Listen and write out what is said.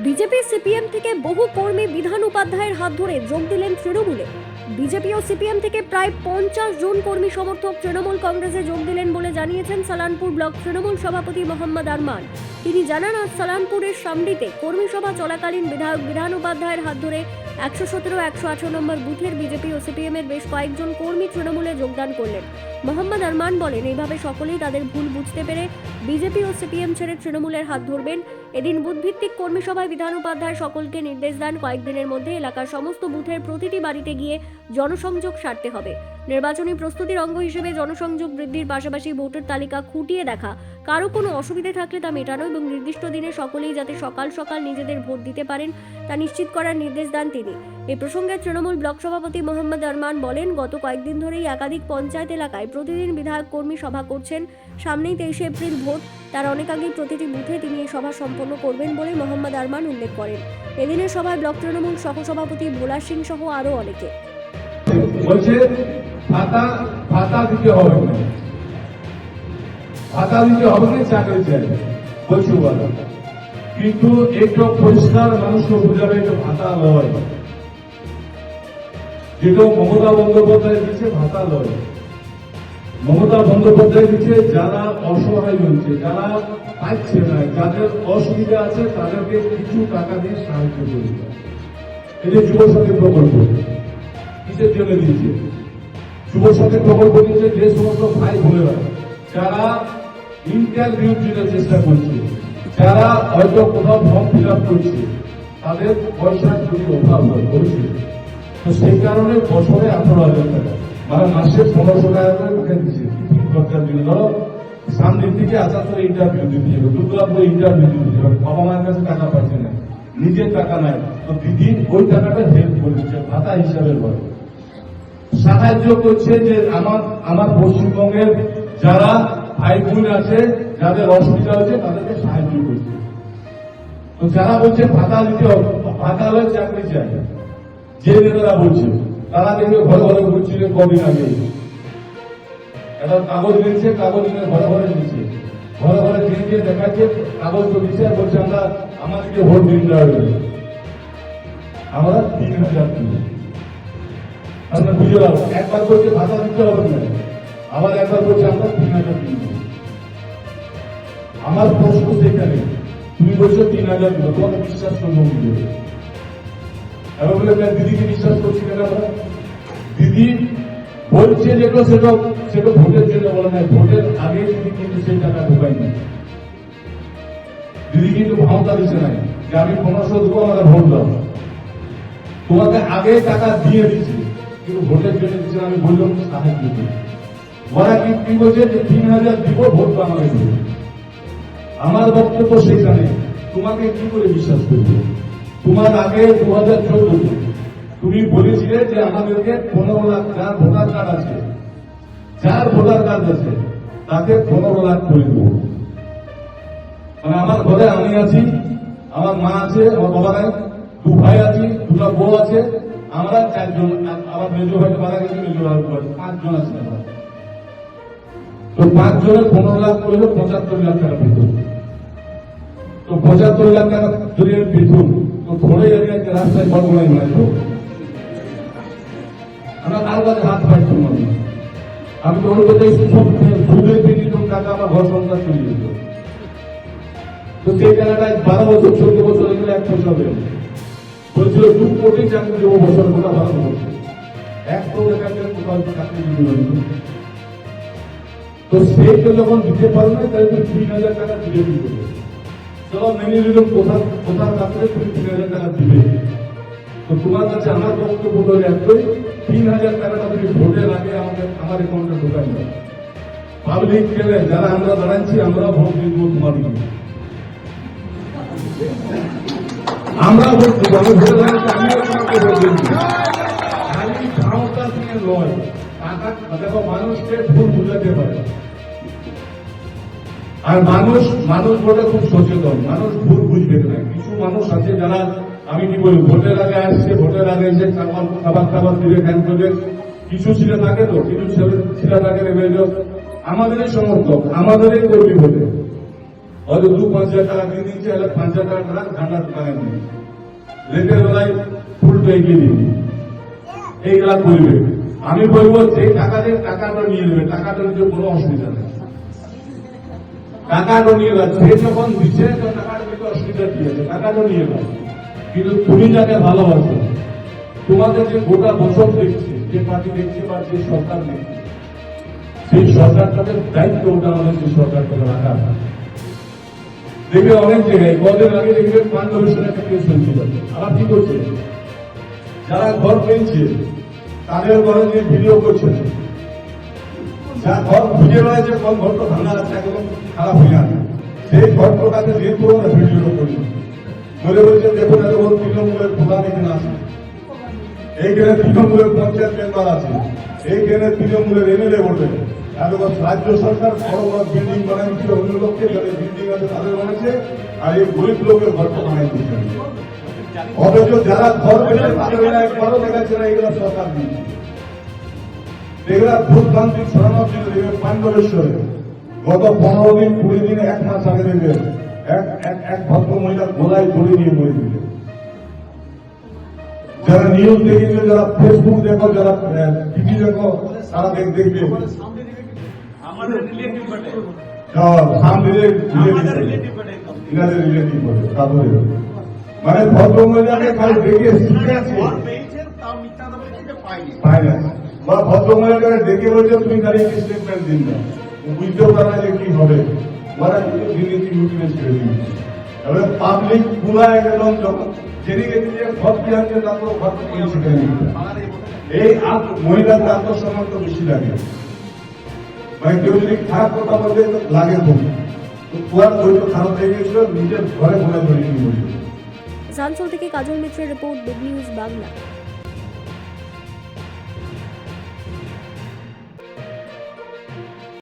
BJP CPM থেকে বহু কর্মী বিধান উপাধ্যায়ের হাত ধরে যোগ দিলেন তৃণমূলে। বিজেপি ও সিপিএম থেকে প্রায় 50 জন কর্মী সমর্থক তৃণমূল কংগ্রেসে যোগ দিলেন বলে জানিয়েছেন সালানপুর ব্লক তৃণমূল সভাপতি মোহাম্মদ আরমান। তিনি জানান, আজ সালানপুরের সামডিতে কর্মী সভা চলাকালীন বিধায়ক বিধান উপাধ্যায়ের হাত ধরে 117-118 নম্বর বুথের বিজেপি ও সিপিএম এর বেশ কয়েকজন কর্মী তৃণমূলে যোগদান করলেন। মোহাম্মদ আরমান বলেন, এইভাবে সকলেই তাদের ভুল বুঝতে পেরে বিজেপি ও সিপিএম ছেড়ে তৃণমূলের হাত ধরবেন। এদিন বুথভিত্তিক কর্মী সভায় বিধান উপাধ্যায় সকলকে নির্দেশ দেন, কয়েকদিনের মধ্যে এলাকার সমস্ত বুথের প্রতিটি বাড়িতে গিয়ে জনসংযোগ সারতে হবে। নির্বাচনী প্রস্তুতির অঙ্গ হিসেবে জনসংযোগ বৃদ্ধির পাশাপাশি ভোটার তালিকা খুঁটিয়ে দেখা, কারো কোনো অসুবিধে থাকলে তা মেটানো এবং নির্দিষ্ট দিনে সকলেই যাতে সকাল সকাল নিজেদের ভোট দিতে পারেন তা নিশ্চিত করার নির্দেশ দেন তিনি। এই প্রসঙ্গে তৃণমূল ব্লক সভাপতি মোহাম্মদ আরমান বলেন, গত কয়েকদিন ধরেই একাধিক পঞ্চায়েত এলাকায় প্রতিদিন বিধায়ক কর্মী সভা করছেন। সামনেই 23 এপ্রিল ভোট, তার অনেক আগেই প্রতিটি বুথে তিনি এই সভা সম্পন্ন করবেন বলে মোহাম্মদ আরমান উল্লেখ করেন। এদিনের সভায় ব্লক তৃণমূল সহসভাপতি ভোলা সিং সহ আরও অনেকে বলছে ভাতা দিতে হবে না, ভাতা দিতে হবে না, চাকরি চাই বলছি বলো, কিন্তু একটু পরিষ্কার মানুষকে বোঝাবে এটা ভাতা লয়, যেটা মমতা বন্দ্যোপাধ্যায় দিচ্ছে ভাতা লয়। মমতা বন্দ্যোপাধ্যায় দিচ্ছে যারা অসহায় হচ্ছে, যারা পাচ্ছে না, যাদের অসুবিধা আছে তাদেরকে কিছু টাকা দিয়ে সাহায্য করবে। এই যে যুবসাথী প্রকল্প কিসের জন্য দিয়েছে? যুবসাথী প্রকল্প দিয়েছে যে সমস্ত ভাই বোনেরা যারা ইন্টারভিউর জন্য চেষ্টা করছে, যারা হয়তো কোথাও ফর্ম ফিল আপ করছে, তাদের পয়সার যদি অভাব করছে, তো সেই কারণে বছরে 18,000 টাকা মানে মাসে 1500 টাকা করে টাকা দিচ্ছে টিফিন খরচার জন্য। ধরো সামনের দিকে আসার ইন্টারভিউ দিতে যাবে, দুর্গাপুরে ইন্টারভিউ দিতে যাবে, বাবা মায়ের কাছে টাকা পাচ্ছে না, নিজের টাকা নাই, তো দিদি ওই টাকাটা হেল্প করে দিচ্ছে, ভাতা হিসাবে বলে সাহায্য করছে। যে আমার পশ্চিমবঙ্গের যারা ভাই বোন আছে, যাদের অসুবিধা হচ্ছে তাদেরকে সাহায্য করছে। তো যারা বলছে ভাতা দিতে হবে, ভাতা হলে চাকরি চাই, যে নেতারা বলছে তারা দেখবে ঘরে ঘরে ঘুরছিল কদিন আগে, একটা কাগজ দিচ্ছে, কাগজ নিয়ে ঘরে ঘরে দিচ্ছে, ঘরে ঘরে দিয়ে দেখাচ্ছে, কাগজ তো দিচ্ছে আর বলছে আমরা আমাদেরকে ভোট দিন যাবে, আমরা 3,000 দিই। আমরা বুঝে পাবো, একবার বলছে ভাতা দিতে হবে না, আবার একবার বলছে আমরা 3,000 দিই। আমার প্রশ্ন সেখানে, তুমি বলছো 3,000 দিল, তোমাকে বিশ্বাস করবো এবং বলে দিদিকে বিশ্বাস করছি কেন? দিদি বলছে যেটা সেটা ভোটের জন্য বলে না, ভোটের আগে দিদি কিন্তু সেই টাকা ঢোকায়নি। দিদি কিন্তু ভাবতা দিচ্ছে নাই যে আমি 1500 দেবো, আমাকে ভোট দাও। তোমাকে আগে টাকা দিয়ে দিচ্ছি, কিন্তু ভোটের জন্য দিচ্ছে। আমি বললাম সাহায্য দিই, ওরা কি বলছে যে 3,000 দিব, ভোট আমাকে দেবে। আমার বক্তব্য সেখানে, তোমাকে কি করে বিশ্বাস করবে? তোমার আগে 2014 তুমি বলেছিলে যে আমাদেরকে 15 লাখ, যার ভোটার কার্ড আছে, যার ভোটার কার্ড আছে তাকে 15 লাখ করে দেবো। মানে আমার ঘরে আমি আছি, আমার মা আছে, আমার বাবা নাই, 2 ভাই আছি, 2টা বউ আছে, আমরা 4 জন, আমার মেজ ভাইকে মারা গেছে, মেজ ভাই 5 জন আছে। তো 5 জনের 15 লাখ করলে 75 লাখ টাকা বেতন। তো 75 লাখ টাকা যদি বেতন, তো ধরে যাবে একটা রাস্তায় বড় বানাইতো, আমরা কারো কাছে হাত পাইতো না। আমি তো ওর কাছে সুদের পেয়ে টাকা আমার ঘর সংসার চলে যেত। তো সেই টাকাটায় 12 বছর 14 বছর এগুলো 1 পয়সা হবে বলছিল 2 কোটি চাকরি দেবো বছর, কোটা ভালো বলছে 1 কোটি টাকা কোথাও চাকরি দিতে। তো সেইটা যখন দিতে পারবে না, তাহলে তুমি 3,000 টাকা দিলে কি করবে? চলো মেনে নিলাম, কোথার কাছে তুমি 3,000 টাকা দিবে। তো তোমার কাছে আমার বক্তব্য হলো একটাই, 3,000 টাকাটা তুমি ভোটের আগে আমার অ্যাকাউন্টে ঢোকাই দাও। পাবলিক গেলে যারা আমরা দাঁড়াচ্ছি, আমরা ভোট দিয়ে দেবো তোমাদেরকে, আমরা ভোট দেবো। আমি ভোটে দাঁড়াচ্ছি, আমিও তোমাকে ভোট দিচ্ছি। খালি ক্ষমতা থেকে নয়, টাকা দেখো, মানুষকে ভুল বুঝাতে পারে। আর মানুষ ভোটে খুব সচেতন, মানুষ ভুল বুঝবে না। কিছু মানুষ আছে যারা, আমি কি বলি, ভোটের আগে আসছে, ভোটের আগে এসে খাবার দিবে, ধ্যান করবে। কিছু ছেলে থাকে, তো কিছু ছেলে থাকে আমাদেরই সমর্থক, আমাদেরই কর্মী ভোটে। হয়তো 2-5 টাকা দিয়ে দিচ্ছে, হলে 5 টাকা ঠান্ডা দোকানে নেই, রেটের বেলায় ফুলটা এগিয়ে দিবি, এইগুলা করবে। আমি বলবো যে টাকাটা নিয়ে নেবে, টাকাটা নিতে কোনো অসুবিধা নেই, টাকাটা নিয়ে নেবে, সে যখন দিচ্ছে তো টাকাটা নিতে অসুবিধা কি আছে, টাকাটা নিয়ে নেবে। কিন্তু তুমি যাকে ভালোবাসো, তোমাদের যে গোটা বছর দেখছে, যে পার্টি দেখছে বা যে সরকার দেখছে, সেই সরকারটাদের দায়িত্ব ওটা আমাদের যে সরকারটাকে রাখা। দেখবে অনেক জায়গায় কদিন আগে দেখবে পাণ্ডবেশ্বর একটা কেস হয়েছিল, আবার কি করছে, যারা ঘর পেয়েছে তাদের ঘরে যে ভিডিও করছে, যা ঘর খুঁজে রয়েছে কোন ঘরটা ভাঙা আছে একদম খারাপ হয়ে আছে, সেই ঘরটার কাছে যে পুরোনো ভিডিও করছে, বলে বলছে দেখুন এত বড় তৃণমূলের প্রধান এখানে আছে, এইখানে তৃণমূলের পঞ্চায়েত মেম্বার আছে, এইখানে তৃণমূলের এমএলএ বলবে, এত রাজ্য সরকার বড় বড় বিল্ডিং বানাই দিচ্ছে, অন্য লোককে যাদের বিল্ডিং আছে তাদের বানাচ্ছে, আর এই গরিব লোকের ঘরটা বানাই দিচ্ছে। অথচ যারা ঘর পেয়েছে তাদের বেলা একবারও দেখাচ্ছে না এগুলো সরকার দিচ্ছে। এগুলা ভূতভ্রান্তি ছড়ানোর জন্য দেখবে পাণ্ডবেশ্বরে গত 15 দিন 20 দিন 1 মাস আগে দেখবে এক ভদ্র মহিলার গোলায় দড়ি দিয়ে মরে দিলে। যারা নিউজ দেখেছে, যারা ফেসবুক দেখো, যারা টিভি দেখো, তারা দেখবে ইনাদের রিলেটিভ বলে, তারপরে মানে ভদ্র মহিলাকে খালি দেখে শিখে আছে পায় না, বা ভদ্র মহিলাকে দেখে বলছে তুমি খালি একটি স্টেটমেন্ট দিন না, বুঝতেও পারে না যে কি হবে, ওরা কিন্তু দুর্নীতি লুটনে ছেড়ে দিচ্ছে। এবারে পাবলিক পুরা একদম যখন যেদিকে দিয়ে ভোট দিয়ে আসছে তারপর ভোট দিয়ে সেখানে এই মহিলাদের আত্মসম্মান তো বেশি লাগে, মানে কেউ যদি খারাপ কথা বলবে তো লাগে খুব, তো পুরার ধৈর্য খারাপ হয়ে গেছিল, নিজের ঘরে ঘরে ধরে নিয়ে বলছে। আসানসোল থেকে কাজল মিত্রের রিপোর্ট, বিগ নিউজ বাংলা।